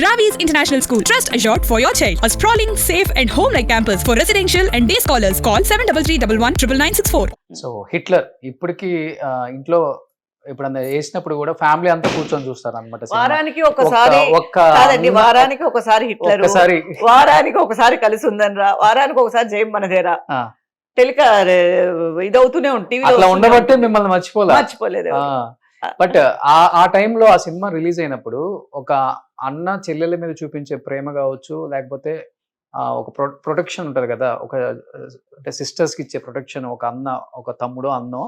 Ravi's International School. Trust assured for your child. A sprawling, safe and home-like campus for residential and day scholars. Call 7331 so Hitler ఇప్పటికి ఇంట్లో ఎప్పుడన్నా వేసినప్పుడు కూడా family అంతా కూర్చొని చూస్తారు అనమాట. వారానికి ఒకసారి కాదండి, వారానికి ఒకసారి హిట్లర్, వారానికి ఒకసారి కలిసి ఉందని రా, వారానికి ఒకసారి జయం మనదేరా టెలికా ఇదవుతూనే ఉంటుంది. అట్లా ఉండబట్టే మిమ్మల్ని మర్చిపోలేదు. బట్ ఆ టైంలో ఆ సినిమా రిలీజ్ అయినప్పుడు ఒక అన్న చెల్లెల మీద చూపించే ప్రేమ కావచ్చు, లేకపోతే ఒక ప్రొటెక్షన్ ఉంటది కదా, ఒక అంటే సిస్టర్స్ కి ఇచ్చే ప్రొటెక్షన్, ఒక అన్న ఒక తమ్ముడో అన్నో,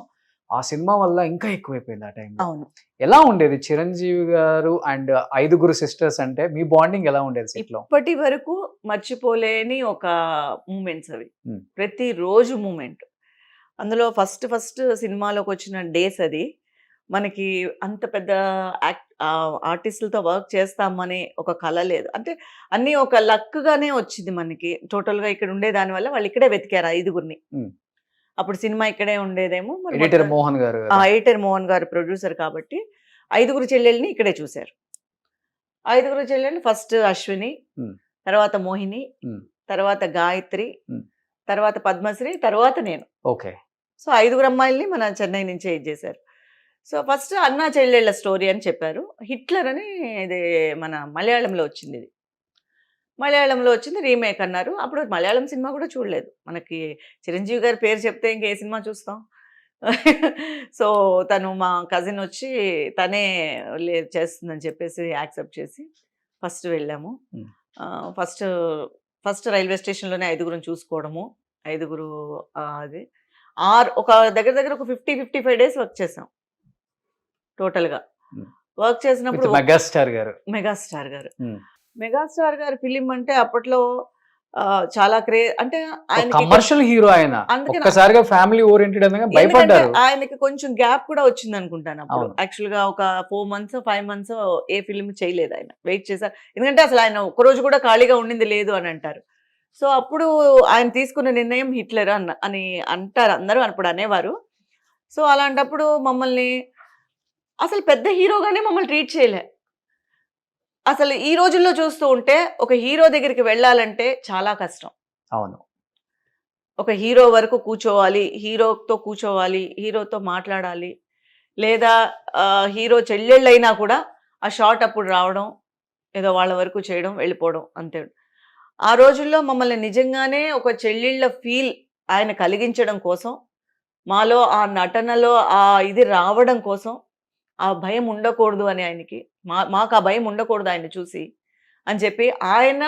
ఆ సినిమా వల్ల ఇంకా ఎక్కువైపోయింది ఆ టైంలో. అవును. ఎలా ఉండేది చిరంజీవి గారు అండ్ 5 సిస్టర్స్ అంటే మీ బాండింగ్ ఎలా ఉండేది సెట్ లో? ఇప్పటి వరకు మర్చిపోలేని ఒక మూమెంట్స్ అవి, ప్రతి రోజు మూమెంట్. అందులో ఫస్ట్ సినిమాలోకి వచ్చిన డేస్ అది మనకి అంత పెద్ద ఆర్టిస్టులతో వర్క్ చేస్తామని ఒక కళ లేదు. అంటే అన్నీ ఒక లక్గానే వచ్చింది మనకి. టోటల్గా ఇక్కడ ఉండే దాని వల్ల వాళ్ళు ఇక్కడే వెతికారు 5గురిని. అప్పుడు సినిమా ఇక్కడే ఉండేదేమో. ఎడిటర్ మోహన్ గారు ప్రొడ్యూసర్ కాబట్టి 5 చెల్లెల్ని ఇక్కడే చూశారు. 5 చెల్లెల్ని ఫస్ట్ అశ్విని, తర్వాత మోహిని, తర్వాత గాయత్రి, తర్వాత పద్మశ్రీ, తర్వాత నేను. ఓకే. సో 5 అమ్మాయిల్ని మన చెన్నై నుంచే ఇచ్చేశారు. సో ఫస్ట్ అన్నా చెల్లెళ్ళ స్టోరీ అని చెప్పారు. హిట్లర్ అని ఇది మన మలయాళంలో వచ్చింది. ఇది మలయాళంలో వచ్చింది, రీమేక్ అన్నారు. అప్పుడు మలయాళం సినిమా కూడా చూడలేదు. మనకి చిరంజీవి గారి పేరు చెప్తే ఇంకే సినిమా చూస్తాం. సో తను మా కజిన్ వచ్చి తనే చేస్తుందని చెప్పేసి యాక్సెప్ట్ చేసి ఫస్ట్ వెళ్ళాము. First railway స్టేషన్లోనే 5 చూసుకోవడము. 5 అది ఒక దగ్గర ఒక 55 డేస్ వర్క్ చేసాం టోటల్గా. వర్క్ చేసినప్పుడు మెగాస్టార్ గారు ఫిలిం అంటే అప్పట్లో చాలా అంటే ఆయన కమర్షియల్ హీరో, ఆయన ఒక్కసారిగా ఫ్యామిలీ ఓరియంటెడ్ అని భయపడ్డారు. ఆయనకి కొంచెం గ్యాప్ కూడా వచ్చింది అనుకుంటాను అప్పుడు. యాక్చువల్ గా ఒక 4 months 5 months ఏ ఫిలిం చేయలేదు. ఆయన వెయిట్ చేశారు, ఎందుకంటే అసలు ఆయన ఒక్కరోజు కూడా ఖాళీగా ఉండింది లేదు అని అంటారు. సో అప్పుడు ఆయన తీసుకున్న నిర్ణయం హిట్లర్ అని అంటారు అందరూ, అప్పుడు అనేవారు. సో అలాంటప్పుడు మమ్మల్ని అసలు పెద్ద హీరోగానే మమ్మల్ని ట్రీట్ చేయలే. అసలు ఈ రోజుల్లో చూస్తూ ఉంటే ఒక హీరో దగ్గరికి వెళ్ళాలంటే చాలా కష్టం. అవును. ఒక హీరో వరకు కూర్చోవాలి, హీరోతో కూర్చోవాలి, హీరోతో మాట్లాడాలి, లేదా హీరో చెల్లెళ్ళైనా కూడా ఆ షాట్ అప్పుడు రావడం, ఏదో వాళ్ళ వరకు చేయడం, వెళ్ళిపోవడం అంతే. ఆ రోజుల్లో మమ్మల్ని నిజంగానే ఒక చెల్లెళ్ళ ఫీల్ ఆయన కలిగించడం కోసం, మాలో ఆ నటనలో ఆ ఇది రావడం కోసం, ఆ భయం ఉండకూడదు అని ఆయనకి, మాకు ఆ భయం ఉండకూడదు ఆయన చూసి అని చెప్పి ఆయన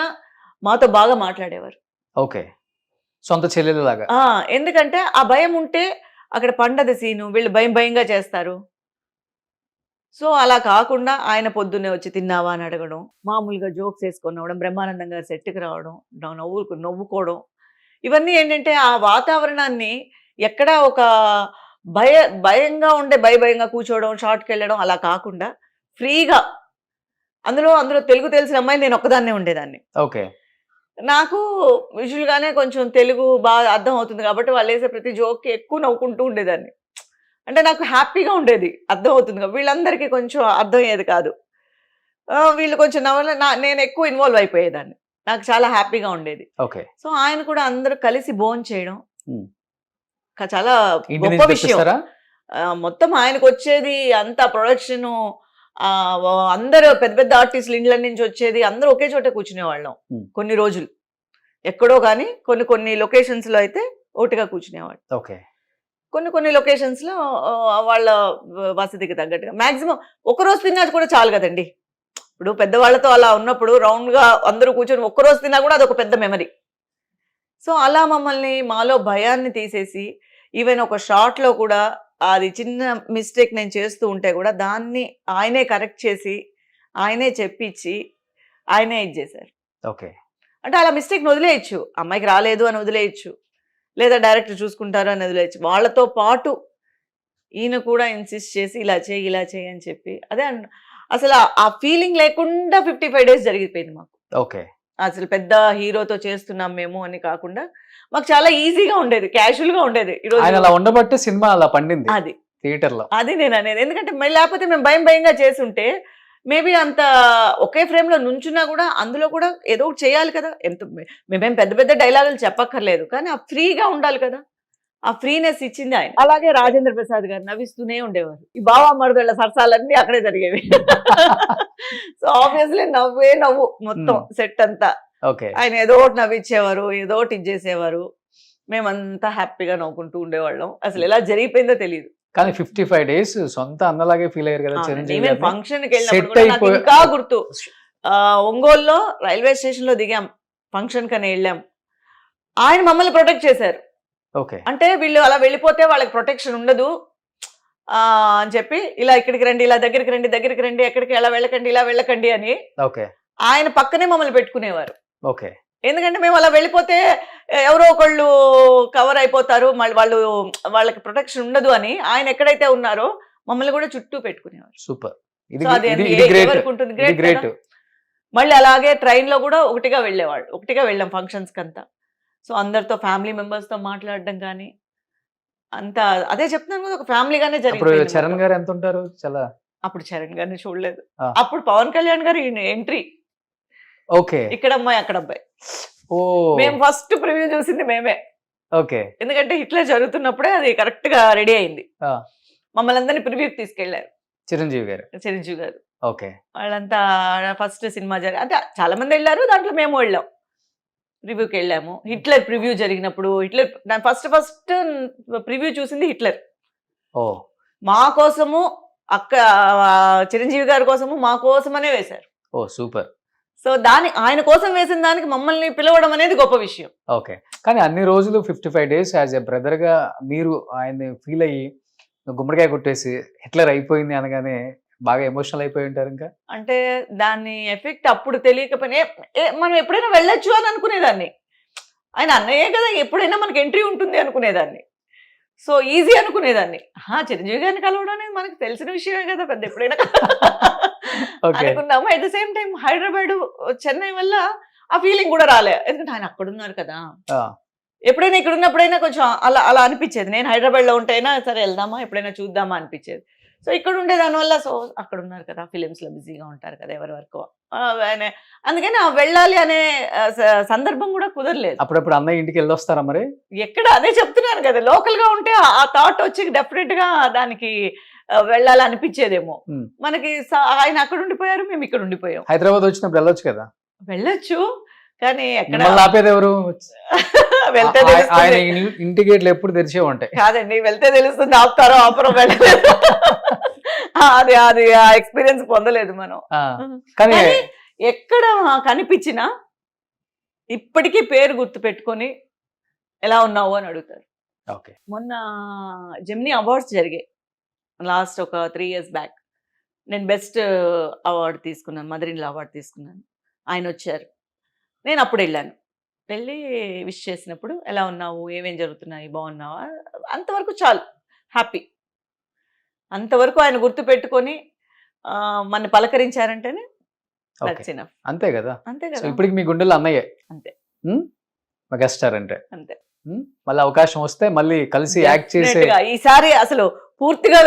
మాతో బాగా మాట్లాడేవారు. ఓకే. సొంత చెల్లెలులాగా. ఎందుకంటే ఆ భయం ఉంటే అక్కడ పండది సీను, వీళ్ళు భయంగా చేస్తారు. సో అలా కాకుండా ఆయన పొద్దున్నే వచ్చి తిన్నావా అని అడగడం, మామూలుగా జోక్స్ వేసుకొని రావడం, బ్రహ్మానందం గారు సెట్కి రావడం, నవ్వుకోవడం, ఇవన్నీ ఏంటంటే ఆ వాతావరణాన్ని ఎక్కడా ఒక భయంగా ఉండే భయంగా కూర్చోవడం, షార్ట్కి వెళ్ళడం అలా కాకుండా ఫ్రీగా, అందులో తెలుగు తెలిసిన అమ్మాయి నేను ఒక్కదాన్నే ఉండేదాన్ని. ఓకే. నాకు విజువల్గానే కొంచెం తెలుగు బాగా అర్థం అవుతుంది కాబట్టి వాళ్ళు వేసే ప్రతి జోక్కి ఎక్కువ నవ్వుకుంటూ ఉండేదాన్ని. అంటే నాకు హ్యాపీగా ఉండేది, అర్థం అవుతుంది కదా. వీళ్ళందరికీ కొంచెం అర్థం అయ్యేది కాదు. వీళ్ళు కొంచెం నేను ఎక్కువ ఇన్వాల్వ్ అయిపోయేదాన్ని, నాకు చాలా హ్యాపీగా ఉండేది. ఓకే. సో ఆయన కూడా అందరూ కలిసి భోజనం చేయడం చాలా గొప్ప విషయం. మొత్తం ఆయనకు వచ్చేది అంత ప్రొడక్షను, అందరూ పెద్ద ఆర్టిస్టులు ఇండ్ల నుంచి వచ్చేది, అందరూ ఒకే చోట కూర్చునేవాళ్ళం కొన్ని రోజులు. ఎక్కడో కానీ కొన్ని లొకేషన్స్ లో అయితే ఒకటిగా కూర్చునేవాళ్ళు. ఓకే. కొన్ని లొకేషన్స్ లో వాళ్ళ వసతికి తగ్గట్టుగా మాక్సిమం ఒకరోజు తిన్నది కూడా చాలు కదండి. ఇప్పుడు పెద్దవాళ్ళతో అలా ఉన్నప్పుడు రౌండ్ గా అందరూ కూర్చొని ఒక్కరోజు తిన్నా కూడా అదొక పెద్ద మెమరీ. సో అలా మమ్మల్ని, మాలో భయాన్ని తీసేసి, ఈవెన్ ఒక షాట్ లో కూడా అది చిన్న మిస్టేక్ నేను చేస్తూ ఉంటే కూడా దాన్ని ఆయనే కరెక్ట్ చేసి, ఆయనే చెప్పించి, ఆయనే ఇది చేశారు. ఓకే. అంటే అలా మిస్టేక్ని వదిలేయచ్చు, అమ్మాయికి రాలేదు అని వదిలేయచ్చు, లేదా డైరెక్టర్ చూసుకుంటారు అని వదిలేయచ్చు. వాళ్ళతో పాటు ఈయన కూడా ఇన్సిస్ట్ చేసి ఇలా చేయి అని చెప్పి, అదే అసలు ఆ ఫీలింగ్ లేకుండా 55 days జరిగిపోయింది మాకు. ఓకే. అసలు పెద్ద హీరోతో చేస్తున్నాం మేము అని కాకుండా మాకు చాలా ఈజీగా ఉండేది, క్యాజువల్ గా ఉండేది. అలా ఉండబట్టే సినిమా అలా పండింది అది థియేటర్ లో. అది నేను అనేది, ఎందుకంటే లేకపోతే మేము భయంగా చేసి ఉంటే మేబీ అంత ఒకే ఫ్రేమ్ లో నుంచున్నా కూడా అందులో కూడా ఏదో ఒకటి చేయాలి కదా. మేమేం పెద్ద పెద్ద డైలాగులు చెప్పక్కర్లేదు, కానీ ఆ ఫ్రీగా ఉండాలి కదా. ఆ ఫ్రీనెస్ ఇచ్చింది ఆయన. అలాగే రాజేంద్ర ప్రసాద్ గారు నవ్విస్తూనే ఉండేవారు. ఈ బావా మరుదుల సరసాలన్నీ అక్కడే జరిగేవి. సో ఆబ్వియస్లీ నవ్వే నవ్వు మొత్తం సెట్ అంతా. ఓకే. ఆయన ఏదో ఒకటి నవ్విచ్చేవారు, ఏదో ఒకటి ఇచ్చేసేవారు. మేమంతా హ్యాపీగా నవ్వుకుంటూ ఉండేవాళ్ళం. అసలు ఎలా జరిగిపోయిందో తెలియదు. కానీ 55 days సొంత అన్నలాగే ఫీల్ అయ్యారు కదా చిరంజీవి గారు. ఫంక్షన్ కి వెళ్ళినప్పుడు కూడా నాకు ఇంకా గుర్తు. ఒంగోలులో రైల్వే స్టేషన్ లో దిగాం, ఫంక్షన్ కని వెళ్ళాం. ఆయన మమ్మల్ని ప్రొటెక్ట్ చేశారు. ఓకే. అంటే వీళ్ళు అలా వెళ్ళిపోతే వాళ్ళకి ప్రొటెక్షన్ ఉండదు అని చెప్పి, ఇలా ఇక్కడికి రండి, ఇలా దగ్గరికి రండి, ఎక్కడికి ఎలా వెళ్ళకండి, ఇలా వెళ్ళకండి అని ఓకే. ఆయన పక్కనే మమ్మల్ని పెట్టుకునేవారు. ఓకే. ఎందుకంటే మేము అలా వెళ్ళిపోతే ఎవరో ఒకళ్ళు కవర్ అయిపోతారు, మళ్ళీ వాళ్ళకి ప్రొటెక్షన్ ఉండదు అని ఆయన ఎక్కడైతే ఉన్నారో మమ్మల్ని కూడా చుట్టూ పెట్టుకునేవారు. సూపర్. సో అది ఎవరికి ఉంటుంది, గ్రేట్. మళ్ళీ అలాగే ట్రైన్ లో కూడా ఒకటిగా వెళ్ళాం ఫంక్షన్స్ కంతా. సో అందరితో ఫ్యామిలీ మెంబర్స్ తో మాట్లాడడం కానీ అంతా అదే చెప్తున్నాను కదా, ఒక ఫ్యామిలీగానే జరిగింది. చరణ్ గారు ఎంత ఉంటారు? చాలా అప్పుడు చరణ్ గారిని చూడలేదు. అప్పుడు పవన్ కళ్యాణ్ గారు ఎంట్రీ. ఓకే. ఇక్కడ అమ్మాయి అక్కడ అబ్బాయి. మేము ఫస్ట్ ప్రివ్యూ చూసింది మేమే. ఓకే. ఎందుకంటే హిట్లర్ జరుగుతున్నప్పుడే అది కరెక్ట్ గా రెడీ అయింది. మమ్మల్ని అందరినీ ప్రివ్యూకి తీసుకెళ్లారు చిరంజీవి గారు. ఓకే. వాళ్ళంతా ఫస్ట్ సినిమా అంటే చాలా మంది వెళ్ళారు, దాంట్లో మేము వెళ్ళాం, ప్రివ్యూకి వెళ్ళాము. హిట్లర్ ప్రివ్యూ జరిగినప్పుడు ఫస్ట్ ప్రివ్యూ చూసింది హిట్లర్. మా కోసము చిరంజీవి గారి కోసము మా కోసమనే వేశారు. ఓ సూపర్. సో ఆయన కోసం వేసిన దానికి మమ్మల్ని పిలవడం అనేది గొప్ప విషయం. ఓకే. కానీ అన్ని రోజులు 55 days యాజ్ ఎ బ్రదర్ గా మీరు ఆయన్ని ఫీల్ అయ్యి గుమ్మడికాయ కొట్టేసి హిట్లర్ అయిపోయింది అనగానే బాగా ఎమోషనల్ అయిపోయి ఉంటారు. ఇంకా అంటే దాని ఎఫెక్ట్ అప్పుడు తెలియకపోయినా మనం ఎప్పుడైనా వెళ్ళొచ్చు అని అనుకునేదాన్ని. ఆయన అన్నయ్యే కదా, ఎప్పుడైనా మనకి ఎంట్రీ ఉంటుంది అనుకునేదాన్ని. సో ఈజీ అనుకునేదాన్ని. చిరంజీవి గారిని కలవడం అనేది మనకు తెలిసిన విషయమే కదా, పెద్ద ఎప్పుడైనా అనుకున్నాము. At the same time Hyderabad Chennai వల్ల ఆ ఫీలింగ్ కూడా రాలే, ఎందుకంటే ఆయన అక్కడ ఉన్నారు కదా. ఎప్పుడైనా ఇక్కడ ఉన్నప్పుడైనా కొంచెం అలా అనిపించేది. నేను హైదరాబాద్ లో ఉంటేనా సరే వెళ్దామా, ఎప్పుడైనా చూద్దామా అనిపించేది. సో ఇక్కడ ఉండే దానివల్ల సో అక్కడ ఉన్నారు కదా, ఫిలిమ్స్ లో బిజీగా ఉంటారు కదా ఎవరి వరకు, అందుకని వెళ్ళాలి అనే సందర్భం కూడా కుదరలేదు. అప్పుడప్పుడు అన్నయ్య ఇంటికి వెళ్ళొస్తారా మరి? ఎక్కడ అదే చెప్తున్నాను కదా, లోకల్ గా ఉంటే ఆ థాట్ వచ్చి డెఫినెట్ గా దానికి వెళ్ళాలి అనిపించేదేమో. మనకి ఆయన అక్కడ ఉండిపోయారు, మేము ఇక్కడ ఉండిపోయాం. హైదరాబాద్ వచ్చినప్పుడు వెళ్ళొచ్చు కదా. వెళ్ళొచ్చు, కానీ ఎక్కడ ఆపేది ఎవరు? వెళ్తే ఆయన ఇంటి గేట్లు ఎప్పుడు తెరిచే ఉంటాయి. కాదండి, వెళ్తే తెలుస్తుంది ఆపుతారో ఆపరో. వెళ్ళలేదు, అది ఆ ఎక్స్పీరియన్స్ పొందలేదు మనం. కానీ ఎక్కడ కనిపించినా ఇప్పటికీ పేరు గుర్తు పెట్టుకొని ఎలా ఉన్నావు అని అడుగుతారు. మొన్న జెమినీ అవార్డ్స్ జరిగాయి లాస్ట్ ఒక 3 years బ్యాక్. నేను బెస్ట్ అవార్డు తీసుకున్నాను, మదర్ ఇన్ లా అవార్డు తీసుకున్నాను. ఆయన వచ్చారు, నేను అప్పుడు వెళ్ళి విష్ చేసినప్పుడు ఎలా ఉన్నావు, ఏమేం జరుగుతున్నాయి, బాగున్నావా, అంతవరకు చాలు, హ్యాపీ. అంతవరకు ఆయన గుర్తు పెట్టుకొని మన పలకరించారంటేనే అంతే కదా. ఇప్పటికి మీ గుండెల్లో అన్నయ్యే. అంతే. మెగాస్టార్ అంటే అంతే. మళ్ళీ అవకాశం వస్తే మళ్ళీ కలిసి యాక్ట్ చేసి ఈసారి అసలు పూర్తిగా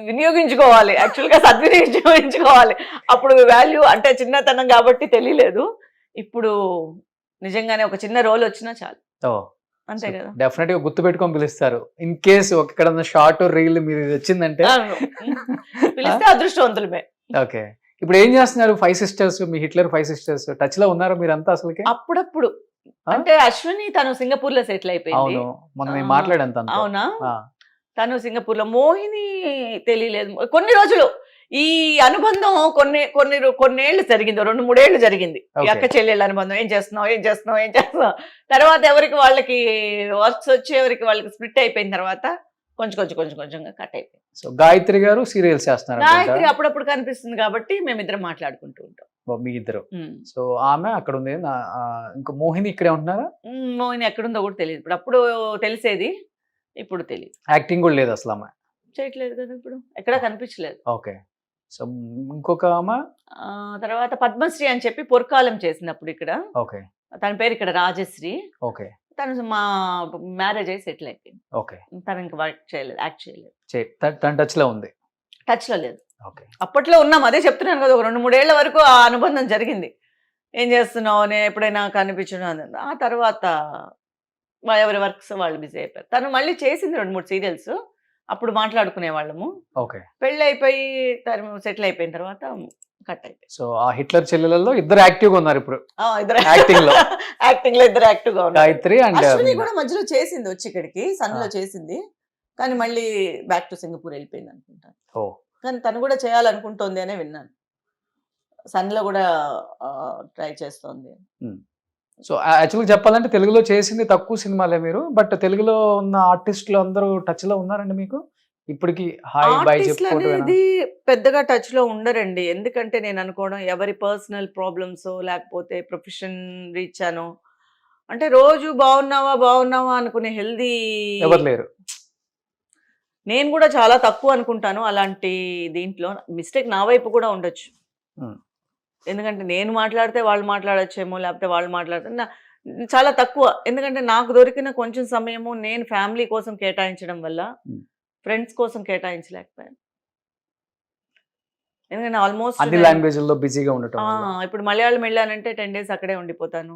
వినియోగించుకోవాలి, యాక్చువల్గా సద్వినియోగించుకోవాలి. అప్పుడు వాల్యూ అంటే చిన్నతనం కాబట్టి తెలియలేదు, ఇప్పుడు నిజంగానే ఒక చిన్న రోల్ వచ్చినా చాలు. అంతే కదా. డెఫినెట్ గా గుర్తు పెట్టుకొని పిలుస్తారు. ఇన్ కేసు ఎక్కడన్నా షార్ట్ రీల్ మీరు వచ్చిందంటే పిలిస్తే అదృష్టవంతులమే. ఓకే. ఇప్పుడు ఏం చేస్తున్నారు 5 sisters? మీ హిట్లర్ 5 sisters టచ్ లో ఉన్నారా మీరంతా? అసలుకి అప్పుడప్పుడు అంటే అశ్విని తను సింగపూర్ లో సెటిల్ అయిపోయింది. మనం మాట్లాడంత. అవునా? తను సింగపూర్ లో. మోహిని తెలియలేదు. కొన్ని రోజులు ఈ అనుబంధం కొన్నేళ్లు జరిగింది, 2-3 ఏళ్ళు జరిగింది ఈ అక్క చెల్లెళ్ళ అనుబంధం. ఏం చేస్తున్నావు. తర్వాత ఎవరికి వాళ్ళకి వర్క్స్ వచ్చి ఎవరికి వాళ్ళకి స్ప్లిట్ అయిపోయిన తర్వాత కొంచెంగా కట్ అయిపోయింది. సో గాయత్రి గారు సీరియల్స్ చేస్తున్నారు. గాయత్రి అప్పుడప్పుడు కనిపిస్తుంది కాబట్టి మేమిద్దరం మాట్లాడుకుంటూ ఉంటాం. మీ ఇద్దరు. సో ఆమె అక్కడ ఉంది. ఇంకా మోహిని ఇక్కడే ఉంటున్నారా? మోహిని ఎక్కడుందో కూడా తెలియదు. అప్పుడు తెలిసేది, ఇప్పుడు తెలియదు. యాక్టింగ్ కూడా లేదు అసలు, ఆమె చేయట్లేదు కదా ఇప్పుడు, ఎక్కడా కనిపించలేదు. ఓకే. సో ఇంకొక ఆమె తర్వాత పద్మశ్రీ అని చెప్పి పొరకాలం చేసినప్పుడు ఇక్కడ. ఓకే. తన పేరు ఇక్కడ రాజశ్రీ. ఓకే. తను మా మ్యారేజ్ అయ్యి సెటిల్ అయిపోయింది. ఓకే. తను ఇంకా వర్క్ చేయలేదు, యాక్ట్ చేయలేదు. తన టచ్ లో ఉంది? టచ్ లో లేదు. ఓకే. అప్పట్లో ఉన్నాం, అదే చెప్తున్నాను కదా, ఒక 2-3 ఏళ్ల వరకు ఆ అనుబంధం జరిగింది. ఏం చేస్తున్నావు అని ఎప్పుడైనా కనిపించడం అని. ఆ తర్వాత ఎవరి వర్క్స్ వాళ్ళు బిజీ అయిపోయారు. తను మళ్ళీ చేసింది 2-3 సీరియల్స్, అప్పుడు మాట్లాడుకునే వాళ్ళము. ఓకే. పెళ్ళి అయిపోయి తను సెటిల్ అయిపోయిన తర్వాత కట్ అయిపోయింది. సో ఆ హిట్లర్ చెల్లెలలో ఇద్దరు యాక్టివ్గా ఉన్నారు ఇప్పుడు ఇద్దరు యాక్టింగ్ లో. యాక్టింగ్ లో ఇద్దరు యాక్టివ్ గా ఉన్నారు. గాయత్రి అండ్ అశ్విని కూడా మధ్యలో చేసింది, వచ్చి ఇక్కడికి సన్లో చేసింది, కానీ మళ్ళీ బ్యాక్ టు సింగపూర్ వెళ్ళిపోయింది అనుకుంటాను. ఓ. కానీ తను కూడా చేయాలనుకుంటోంది అనే విన్నాను, సన్లో కూడా ట్రై చేస్తోంది. సో యాక్చువల్గా చెప్పాలంటే తెలుగులో చేసింది తక్కువ సినిమాలే మీరు, బట్ తెలుగులో ఉన్న ఆర్టిస్టులు అందరూ టచ్ లో ఉన్నారండి మీకు ఇప్పటికి? హాయ్ బై ఆర్టిస్టులు చెప్పుకోవడం అనేది పెద్దగా టచ్ లో ఉండరండి, ఎందుకంటే నేను అనుకోవడం ఎవరి పర్సనల్ ప్రాబ్లమ్స్ లేకపోతే ప్రొఫెషన్ రీచ్ అనో, అంటే రోజు బాగున్నావా అనుకునే హెల్దీ ఎవరు లేరు. నేను కూడా చాలా తక్కువ అనుకుంటాను అలాంటి దీంట్లో. మిస్టేక్ నా వైపు కూడా ఉండొచ్చు, ఎందుకంటే నేను మాట్లాడితే వాళ్ళు మాట్లాడొచ్చేమో, లేకపోతే వాళ్ళు మాట్లాడితే చాలా తక్కువ. ఎందుకంటే నాకు దొరికిన కొంచెం సమయము నేను ఫ్యామిలీ కోసం కేటాయించడం వల్ల ఫ్రెండ్స్ కోసం కేటాయించలేకపోయాను. ఎందుకంటే ఆల్మోస్ట్ అన్ని లాంగ్వేజ్లో బిజీగా ఉండటం. ఇప్పుడు మలయాళం వెళ్ళానంటే 10 days అక్కడే ఉండిపోతాను.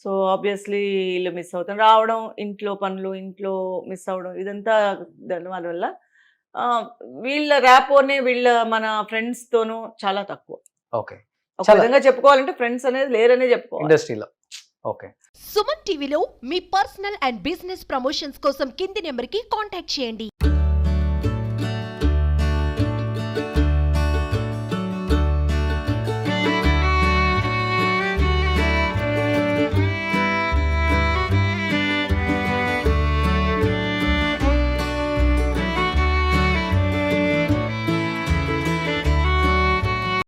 సో ఆబ్వియస్లీ ఇల్లు మిస్ అవుతాను, రావడం, ఇంట్లో పనులు, ఇంట్లో మిస్ అవ్వడం, ఇదంతా దానివల్ల వీళ్ళ ర్యాపోనే వీళ్ళ మన ఫ్రెండ్స్ తోనూ చాలా తక్కువ. ఓకే. ఒక విధంగా చెప్పుకోవాలంటే ఫ్రెండ్స్ అనేది లేరనే చెప్పుకోవాలి ఇండస్ట్రీలో. ఓకే. సుమన్ టీవీలో మీ పర్సనల్ అండ్ బిజినెస్ ప్రమోషన్స్ కోసం కింది నెంబర్కి కాంటాక్ట్ చేయండి.